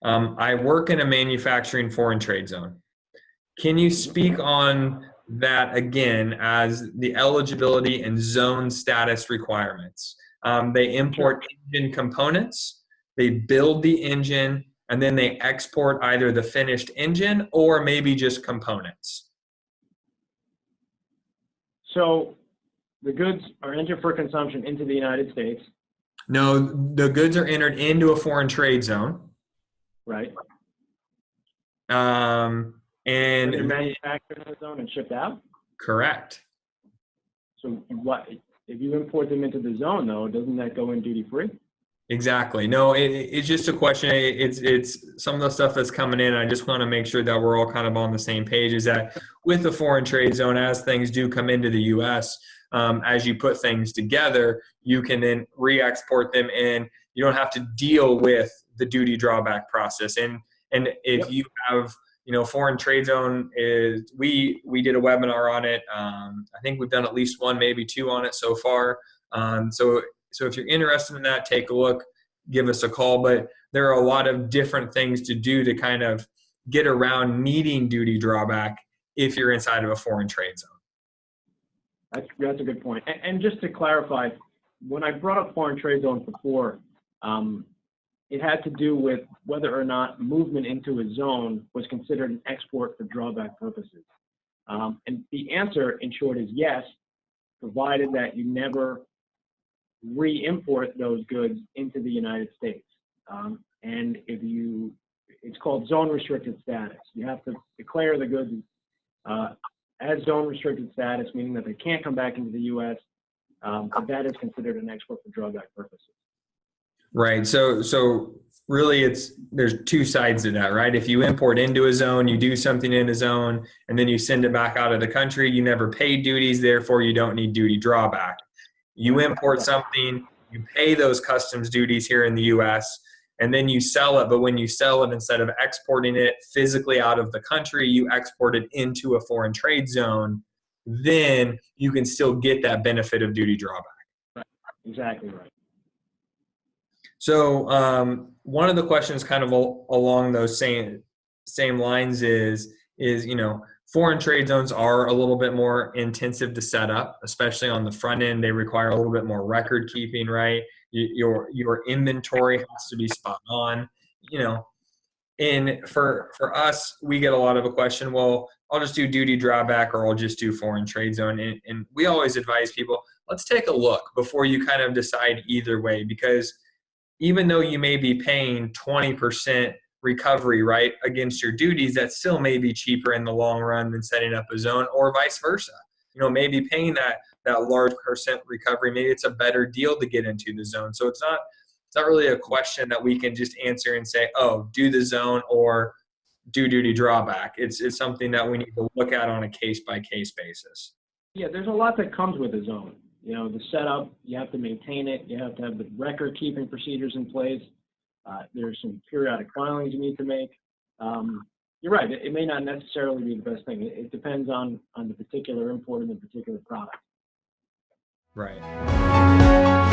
I work in a manufacturing foreign trade zone. Can you speak on that again as the eligibility and zone status requirements? They import engine components, they build the engine, and then they export either the finished engine or maybe just components. So the goods are entered for consumption into the United States. No, the goods are entered into a foreign trade zone. Right. And they're manufactured in the zone and shipped out? Correct. So what if you import them into the zone, though, doesn't that go in duty free? Exactly. No, it's just a question. It's some of the stuff that's coming in. I just want to make sure that we're all kind of on the same page. Is that with the foreign trade zone, as things do come into the U.S., as you put things together, you can then re-export them, and you don't have to deal with the duty drawback process. And if you have, foreign trade zone is we did a webinar on it. I think we've done at least one, maybe two on it so far. So if you're interested in that, take a look, give us a call. But there are a lot of different things to do to kind of get around needing duty drawback if you're inside of a foreign trade zone. That's a good point. And just to clarify, when I brought up foreign trade zones before, it had to do with whether or not movement into a zone was considered an export for drawback purposes. And the answer, in short, is yes, provided that you never re-import those goods into the United States. And it's called zone restricted status. You have to declare the goods as zone restricted status, meaning that they can't come back into the U.S., but that is considered an export for drawback purposes. Right. So really there's two sides to that, right? If you import into a zone, you do something in a zone, and then you send it back out of the country, you never paid duties, therefore you don't need duty drawback. You import something, you pay those customs duties here in the U.S., and then you sell it. But when you sell it, instead of exporting it physically out of the country, you export it into a foreign trade zone, then you can still get that benefit of duty drawback. Right. Exactly right. So one of the questions kind of along those same lines is foreign trade zones are a little bit more intensive to set up, especially on the front end. They require a little bit more record keeping, right? Your inventory has to be spot on, And for us, we get a lot of a question, well, I'll just do duty drawback or I'll just do foreign trade zone. And we always advise people, let's take a look before you kind of decide either way, because even though you may be paying 20% recovery, right, against your duties, that still may be cheaper in the long run than setting up a zone, or vice versa. Maybe paying that large percent recovery, maybe it's a better deal to get into the zone. So it's not really a question that we can just answer and say, oh, do the zone or do duty drawback. It's something that we need to look at on a case-by-case basis. Yeah, there's a lot that comes with a zone. The setup, you have to maintain it. You have to have the record-keeping procedures in place. There's some periodic filings you need to make. You're right. It may not necessarily be the best thing. It depends on the particular import and the particular product. Right.